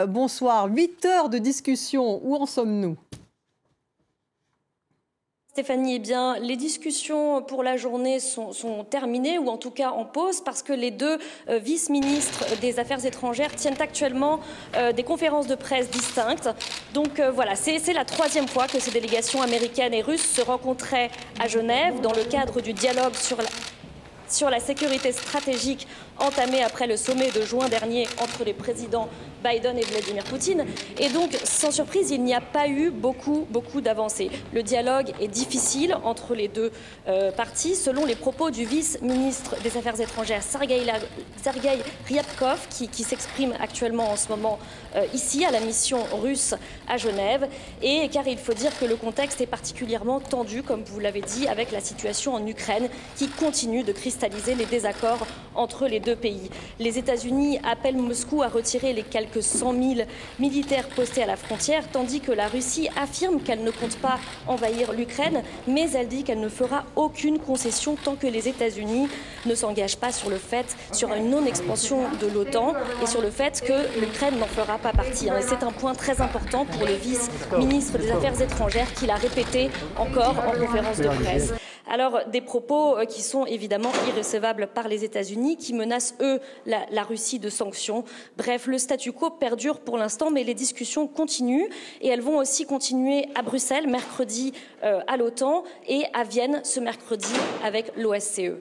Bonsoir, 8 heures de discussion, où en sommes-nous? Stéphanie, eh bien, les discussions pour la journée sont terminées, ou en tout cas en pause, parce que les deux vice-ministres des Affaires étrangères tiennent actuellement des conférences de presse distinctes. Donc voilà, c'est la troisième fois que ces délégations américaines et russes se rencontraient à Genève dans le cadre du dialogue sur la sécurité stratégique entamé après le sommet de juin dernier entre les présidents Biden et Vladimir Poutine. Et donc, sans surprise, il n'y a pas eu beaucoup d'avancées. Le dialogue est difficile entre les deux parties, selon les propos du vice-ministre des Affaires étrangères, Sergueï Ryabkov, qui s'exprime actuellement en ce moment ici, à la mission russe à Genève. Et car il faut dire que le contexte est particulièrement tendu, comme vous l'avez dit, avec la situation en Ukraine, qui continue de cristalliser les désaccords entre les deux pays. Les États-Unis appellent Moscou à retirer les quelques 100 000 militaires postés à la frontière, tandis que la Russie affirme qu'elle ne compte pas envahir l'Ukraine, mais elle dit qu'elle ne fera aucune concession tant que les États-Unis ne s'engagent pas sur une non-expansion de l'OTAN et sur le fait que l'Ukraine n'en fera pas partie. Et c'est un point très important pour le vice-ministre des Affaires étrangères qui l'a répété encore en conférence de presse. Alors, des propos qui sont évidemment irrecevables par les États-Unis, qui menacent, eux, la Russie de sanctions. Bref, le statu quo perdure pour l'instant, mais les discussions continuent. Et elles vont aussi continuer à Bruxelles, mercredi à l'OTAN, et à Vienne, ce mercredi, avec l'OSCE.